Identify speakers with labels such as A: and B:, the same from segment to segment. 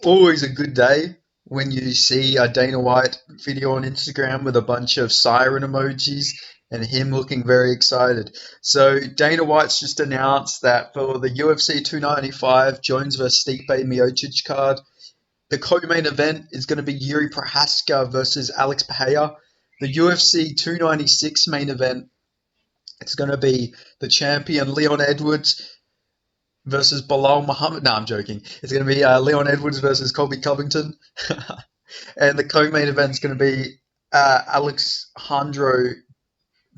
A: always a good day when you see a Dana White video on Instagram with a bunch of siren emojis and him looking very excited. So Dana White's just announced that for the UFC 295 Jones vs Stipe Miocic card, the co-main event is going to be Yuri Prochazka versus Alex Pereira. The UFC 296 main event, it's going to be the champion Leon Edwards versus Bilal Muhammad. No, I'm joking. It's going to be Leon Edwards versus Colby Covington. And the co-main event is going to be Alexandro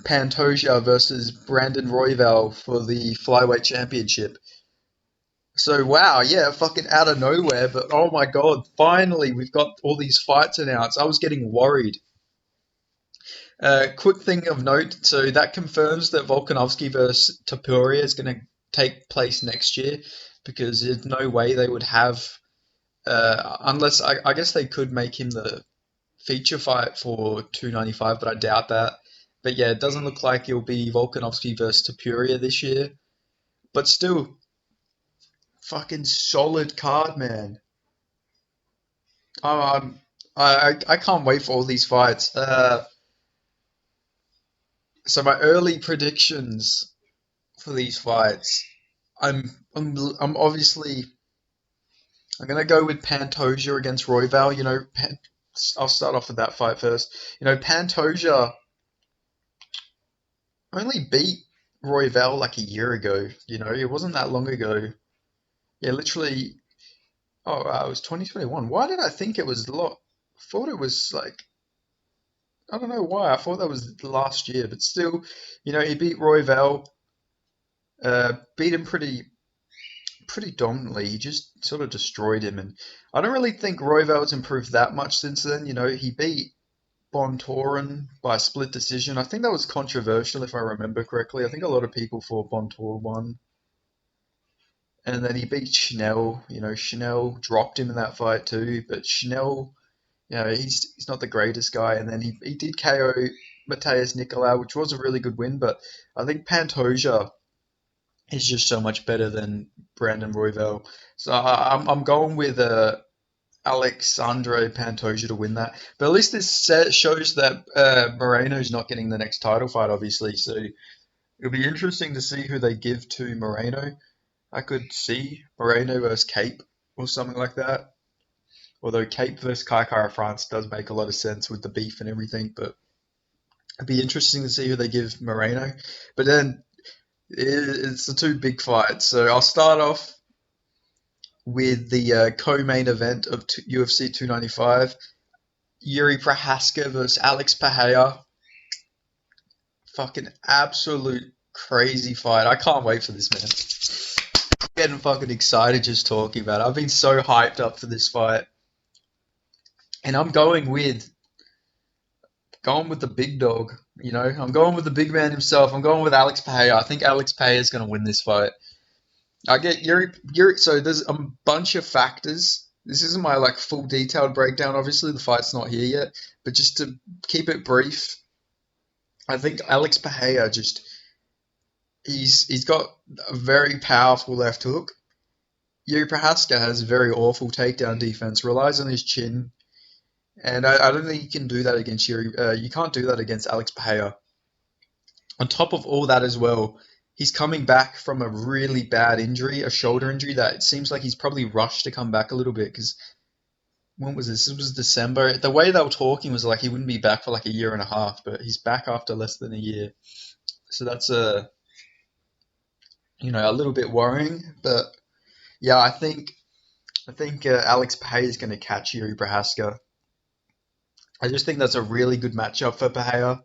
A: Pantoja versus Brandon Royval for the flyweight championship. So wow, yeah, fucking out of nowhere, but oh my god, finally we've got all these fights announced. I was getting worried. Quick thing of note, so that confirms that Volkanovski versus Topuria is going to take place next year because there's no way they would have, unless I guess they could make him the feature fight for 295, but I doubt that. But yeah, it doesn't look like it'll be Volkanovski versus Topuria this year. But still, fucking solid card, man. Um, I can't wait for all these fights. So my early predictions for these fights, I'm obviously I'm gonna go with Pantoja against Royval. I'll start off with that fight first. Pantoja only beat Royval like a year ago. It wasn't that long ago. Yeah, literally. Oh, it was 2021. Why did I think it was a lot? I thought it was like I don't know why. I thought that was last year, but still, he beat Royval. Beat him pretty dominantly. He just sort of destroyed him, and I don't really think Royval's improved that much since then. He beat Bontorin by a split decision. I think that was controversial if I remember correctly. I think a lot of people thought Bontor won. And then he beat Schnell. Schnell dropped him in that fight too, but Schnell, he's not the greatest guy. And then he did KO Mateus Nicolau, which was a really good win, but I think Pantoja is just so much better than Brandon Royval. So I'm going with Alexandre Pantoja to win that. But at least this shows that Moreno's not getting the next title fight, obviously. So it'll be interesting to see who they give to Moreno. I could see Moreno versus Cape or something like that. Although Cape versus Kai Kara France does make a lot of sense with the beef and everything, but it'd be interesting to see who they give Moreno. But then it's the two big fights. So I'll start off with the co-main event of UFC 295. Yuri Prochazka versus Alex Pereira. Fucking absolute crazy fight. I can't wait for this, man. I'm getting fucking excited just talking about it. I've been so hyped up for this fight. And I'm going with the big dog. I'm going with the big man himself. I'm going with Alex Pereira. I think Alex Pereira is going to win this fight. I get Yuri. So there's a bunch of factors. This isn't my like full detailed breakdown. Obviously, the fight's not here yet. But just to keep it brief, I think Alex Pereira he's got a very powerful left hook. Yuri Prochazka has a very awful takedown defense. Relies on his chin, and I don't think you can do that against Yuri. You can't do that against Alex Pereira. On top of all that as well, he's coming back from a really bad injury, a shoulder injury that it seems like he's probably rushed to come back a little bit because when was this? This was December. The way they were talking was like he wouldn't be back for like a year and a half, but he's back after less than a year. So that's a little bit worrying. But yeah, I think Alex Pereira is going to catch Yuri Prochazka. I just think that's a really good matchup for Pereira.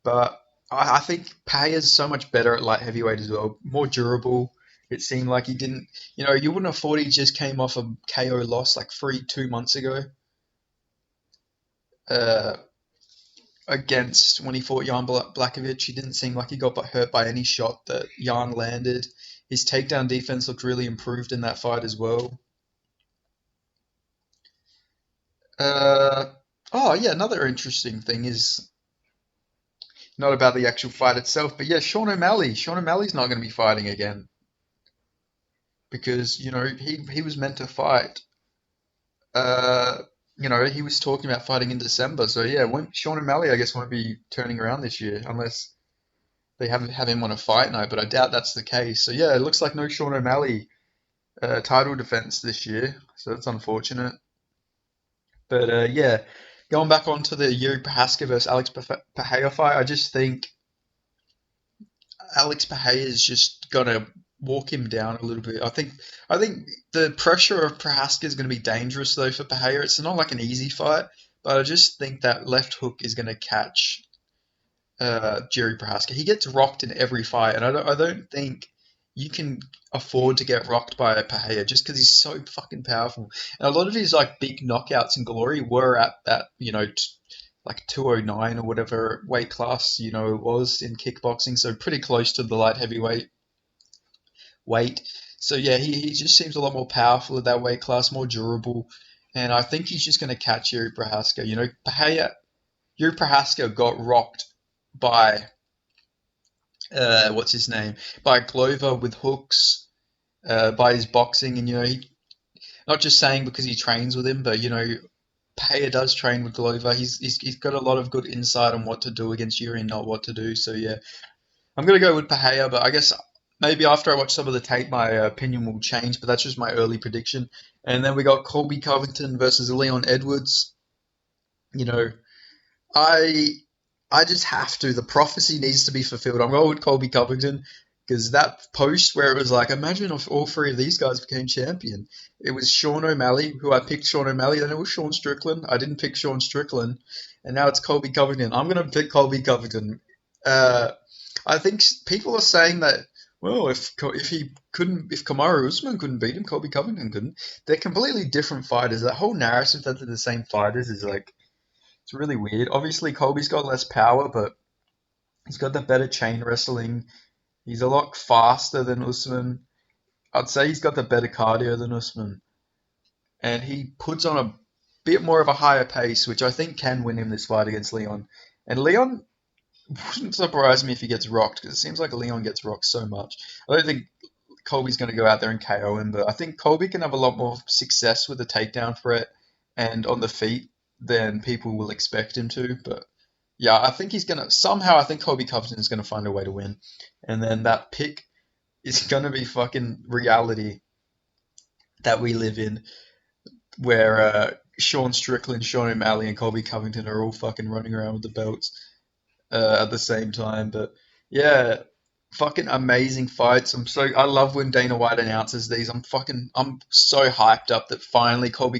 A: But I think Pay is so much better at light heavyweight as well, more durable. It seemed like he didn't, you wouldn't have thought he just came off a KO loss like 2 months ago uh, against when he fought Jan Blakovic. He didn't seem like he got hurt by any shot that Jan landed. His takedown defense looked really improved in that fight as well. Uh, oh, yeah, another interesting thing is not about the actual fight itself, but yeah, Sean O'Malley. Sean O'Malley's not going to be fighting again because he was meant to fight. Uh, he was talking about fighting in December. So yeah, Sean O'Malley, I guess, won't be turning around this year unless they have him on a fight night. But I doubt that's the case. So yeah, it looks like no Sean O'Malley title defense this year. So that's unfortunate. But yeah, going back onto the Yuri Prochazka versus Pereira fight, I just think Alex Pereira is just gonna walk him down a little bit. I think the pressure of Prohaska is gonna be dangerous though for Pereira. It's not like an easy fight, but I just think that left hook is gonna catch Jerry Prohaska. He gets rocked in every fight, and I don't think you can afford to get rocked by a Pereira just because he's so fucking powerful. And a lot of his like big knockouts in glory were at that like 209 or whatever weight class it was in kickboxing, so pretty close to the light heavyweight weight. So yeah, he just seems a lot more powerful at that weight class, more durable, and I think he's just going to catch Yuri Prohaska. Yuri Prohaska got rocked by what's his name, by Glover with hooks, by his boxing, and not just saying because he trains with him, but Paya does train with Glover. He's got a lot of good insight on what to do against Yuri and not what to do. So yeah, I'm gonna go with Pahea, but I guess maybe after I watch some of the tape, my opinion will change. But that's just my early prediction. And then we got Colby Covington versus Leon Edwards. You know, I I just have to. The prophecy needs to be fulfilled. I'm going with Colby Covington because that post where it was like, imagine if all three of these guys became champion. It was Sean O'Malley, who I picked Sean O'Malley, then it was Sean Strickland. I didn't pick Sean Strickland, and now it's Colby Covington. I'm going to pick Colby Covington. Uh, I think people are saying that. Well, if he couldn't, if Kamaru Usman couldn't beat him, Colby Covington couldn't. They're completely different fighters. That whole narrative that they're the same fighters is like it's really weird. Obviously, Colby's got less power, but he's got the better chain wrestling. He's a lot faster than Usman. I'd say he's got the better cardio than Usman. And he puts on a bit more of a higher pace, which I think can win him this fight against Leon. And Leon wouldn't surprise me if he gets rocked, because it seems like Leon gets rocked so much. I don't think Colby's going to go out there and KO him, but I think Colby can have a lot more success with the takedown threat and on the feet than people will expect him to. But yeah, I think he's gonna somehow. I think Colby Covington is gonna find a way to win, and then that pick is gonna be fucking reality that we live in, where Sean Strickland, Sean O'Malley, and Colby Covington are all fucking running around with the belts at the same time. But yeah, fucking amazing fights. I love when Dana White announces these. I'm so hyped up that finally Colby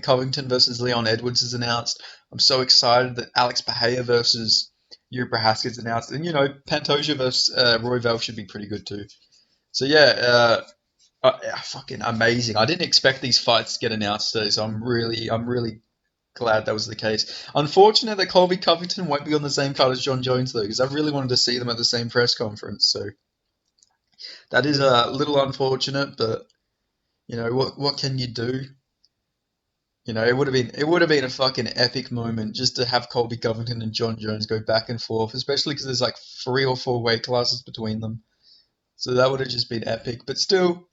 A: Covington versus Leon Edwards is announced. I'm so excited that Alex Pereira versus Yuri Prohaska is announced, and Pantoja versus Royval should be pretty good too. So yeah, fucking amazing. I didn't expect these fights to get announced today, so I'm really glad that was the case. Unfortunate that Colby Covington won't be on the same card as John Jones though, because I really wanted to see them at the same press conference. So that is a little unfortunate, but what can you do? It would have been a fucking epic moment just to have Colby Covington and John Jones go back and forth, especially because there's like 3 or 4 weight classes between them. So that would have just been epic. But still,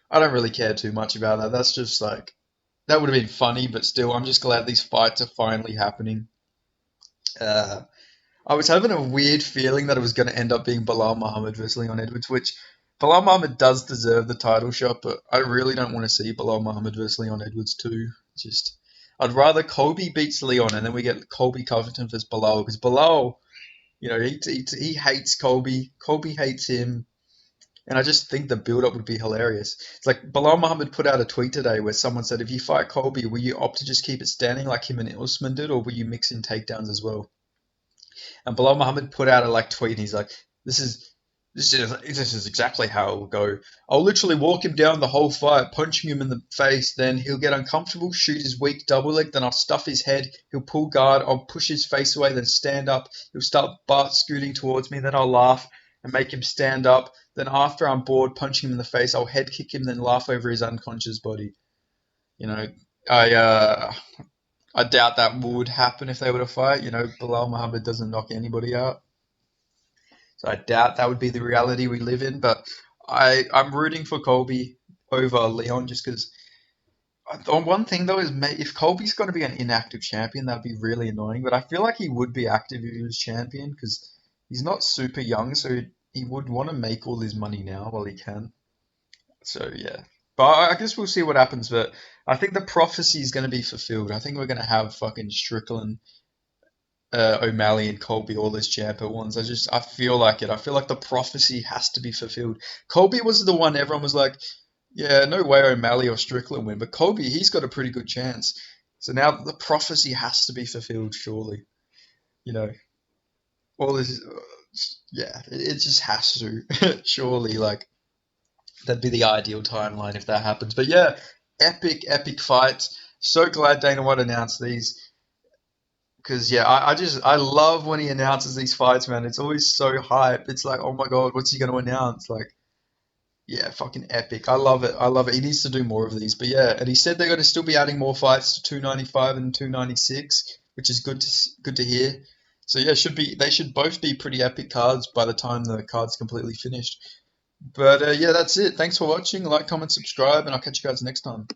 A: I don't really care too much about that. That's just like that would have been funny, but still, I'm just glad these fights are finally happening. Uh, I was having a weird feeling that it was going to end up being Bilal Muhammad versus Leon Edwards, which Bilal Muhammad does deserve the title shot, but I really don't want to see Bilal Muhammad versus Leon Edwards too. Just, I'd rather Colby beats Leon and then we get Colby Covington versus Bilal, because Bilal, he hates Colby, Colby hates him, and I just think the build up would be hilarious. It's like Bilal Muhammad put out a tweet today where someone said, if you fight Colby, will you opt to just keep it standing like him and Usman did, or will you mix in takedowns as well? And Bilal Muhammad put out a tweet, and he's like, "This is this is exactly how it will go. I'll literally walk him down the whole fight, punching him in the face. Then he'll get uncomfortable, shoot his weak double leg. Then I'll stuff his head. He'll pull guard. I'll push his face away. Then stand up. He'll start butt scooting towards me. Then I'll laugh and make him stand up. Then after I'm bored, punching him in the face, I'll head kick him. Then laugh over his unconscious body. You know, I uh, I doubt that would happen if they were to fight. Bilal Muhammad doesn't knock anybody out. So I doubt that would be the reality we live in. But I'm rooting for Colby over Leon just because One thing though is, if Colby's going to be an inactive champion, that'd be really annoying. But I feel like he would be active if he was champion because he's not super young, so he would want to make all his money now while he can. So yeah, but I guess we'll see what happens. But I think the prophecy is going to be fulfilled. I think we're going to have fucking Strickland, O'Malley, and Colby all as champ at once. I feel like it. I feel like the prophecy has to be fulfilled. Colby was the one everyone was like, yeah, no way O'Malley or Strickland win, but Colby, he's got a pretty good chance. So now the prophecy has to be fulfilled, surely. You know, all this, yeah, it just has to, surely. Like that'd be the ideal timeline if that happens. But yeah, epic, epic fights. So glad Dana White announced these because yeah, I love when he announces these fights, man. It's always so hype. It's like, oh my god, what's he going to announce? Like, yeah, fucking epic. I love it. I love it. He needs to do more of these. But yeah, and he said they're going to still be adding more fights to 295 and 296, which is good to hear. So yeah, should be they should both be pretty epic cards by the time the card's completely finished. But yeah, that's it. Thanks for watching. Like, comment, subscribe, and I'll catch you guys next time.